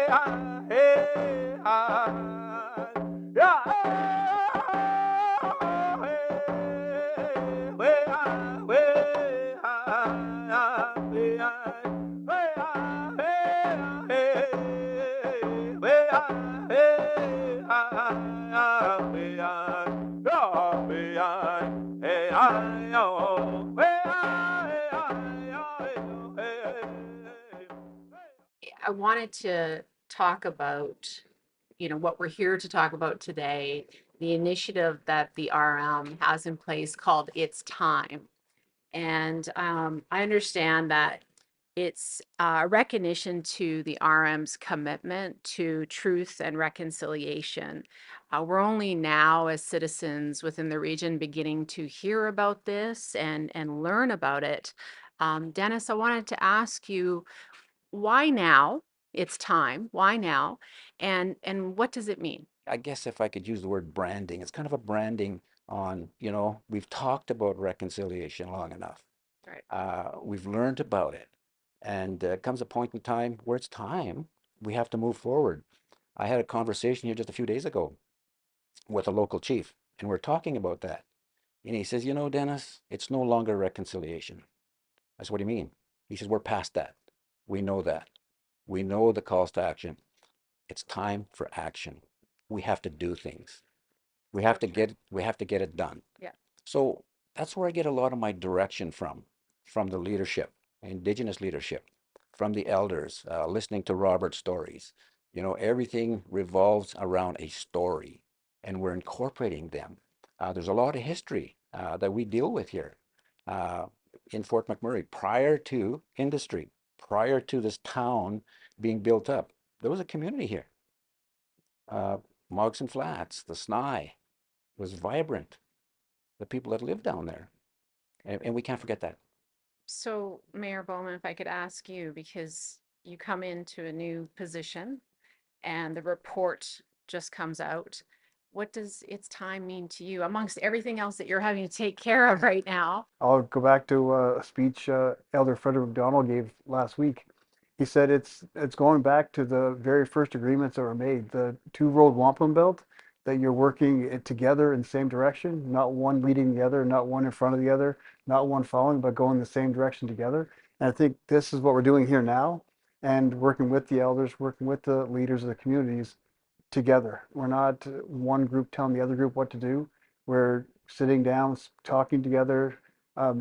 I wanted to talk about, what we're here to talk about today, the initiative that the RM has in place called It's Time. And I understand that it's a recognition to the RM's commitment to truth and reconciliation. We're only now, as citizens within the region, beginning to hear about this and learn about it. Dennis, I wanted to ask you, why now? It's time. Why now? And what does it mean? I guess if I could use the word branding, it's kind of a branding on, we've talked about reconciliation long enough. Right. We've learned about it. And comes a point in time where it's time we have to move forward. I had a conversation here just a few days ago with a local chief, and we're talking about that. And he says, Dennis, it's no longer reconciliation. I said, what do you mean? He says, we're past that. We know that. We know the calls to action. It's time for action. We have to do things. We have to get it done. Yeah. So that's where I get a lot of my direction from the leadership, Indigenous leadership, from the elders, listening to Robert's stories. Everything revolves around a story, and we're incorporating them. There's a lot of history that we deal with here in Fort McMurray prior to industry, prior to this town being built up. There was a community here. Mogson Flats, the Snai was vibrant. The people that live down there, and we can't forget that. So, Mayor Bowman, if I could ask you, because you come into a new position and the report just comes out, what does It's Time mean to you amongst everything else that you're having to take care of right now? I'll go back to a speech Elder Frederick McDonald gave last week. He said it's going back to the very first agreements that were made, the two-road wampum belt, that you're working together in the same direction, not one leading the other, not one in front of the other, not one following, but going the same direction together. And I think this is what we're doing here now, and working with the elders, working with the leaders of the communities together. We're not one group telling the other group what to do. We're sitting down, talking together,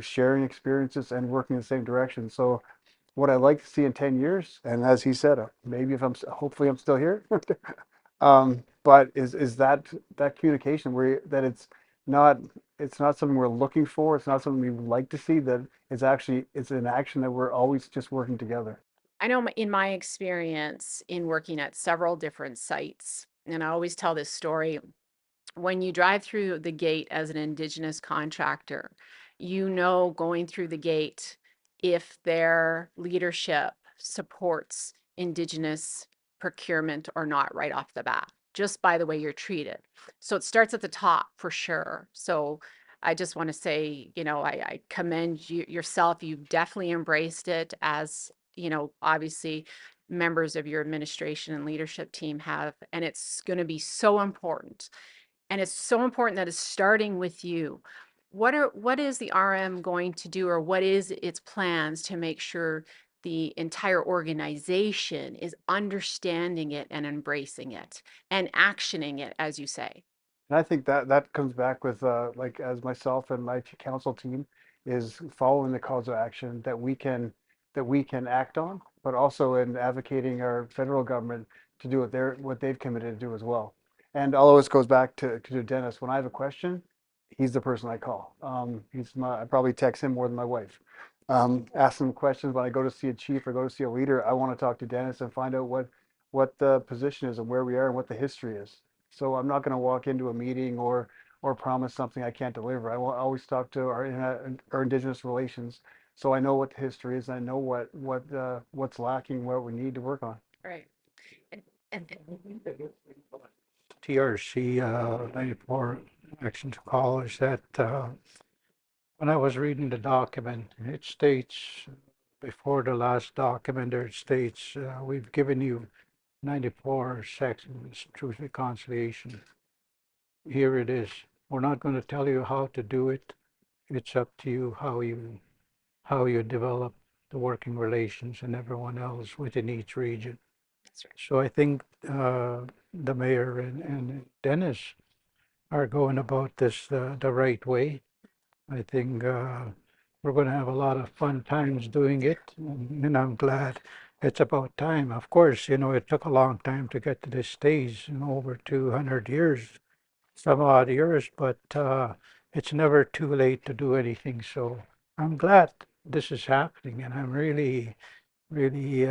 sharing experiences, and working in the same direction. So what I'd like to see in 10 years, and as he said, maybe if hopefully I'm still here, but is that communication where that not it's not something we're looking for, it's not something we would like to see, that it's an action that we're always just working together. I know in my experience in working at several different sites, and I always tell this story, when you drive through the gate as an Indigenous contractor, going through the gate if their leadership supports Indigenous procurement or not right off the bat, just by the way you're treated. So it starts at the top for sure. So I just want to say, I commend you yourself. You've definitely embraced it, as, obviously members of your administration and leadership team have, and it's going to be so important. And it's so important that it's starting with you. What is the RM going to do, or what is its plans to make sure the entire organization is understanding it and embracing it and actioning it, as you say? And I think that comes back with like as myself and my council team is following the calls of action that we can act on, but also in advocating our federal government to do what they've committed to do as well. And all always goes back to Dennis. When I have a question, he's the person I call. I probably text him more than my wife. Ask him questions when I go to see a chief or go to see a leader. I want to talk to Dennis and find out what the position is and where we are and what the history is. So I'm not going to walk into a meeting or promise something I can't deliver. I will always talk to our Indigenous Relations, so I know what the history is. I know what's lacking, what we need to work on. Right. And, and TRC 94 Action to Call is that when I was reading the document, it states, before the last document, there it states, we've given you 94 sections, truth, reconciliation. Here it is. We're not going to tell you how to do it. It's up to you how you develop the working relations and everyone else within each region. That's right. So I think the mayor and Dennis are going about this the right way. I think we're going to have a lot of fun times doing it, and I'm glad it's about time. Of course, it took a long time to get to this stage, over 200 years, some odd years, but it's never too late to do anything. So I'm glad this is happening, and I'm really, really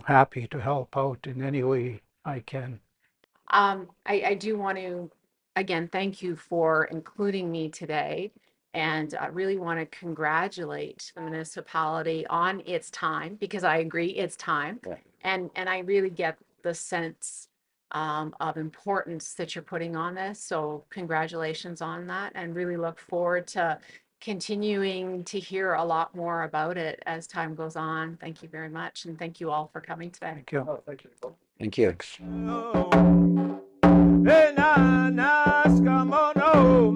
happy to help out in any way I can. I do want to, again, thank you for including me today. And I really want to congratulate the municipality on its time, because I agree it's time. Yeah. And I really get the sense of importance that you're putting on this. So congratulations on that, and really look forward to continuing to hear a lot more about it as time goes on. Thank you very much. And thank you all for coming today. Thank you. Thank you. Thank you. Hey, na, na, skamono,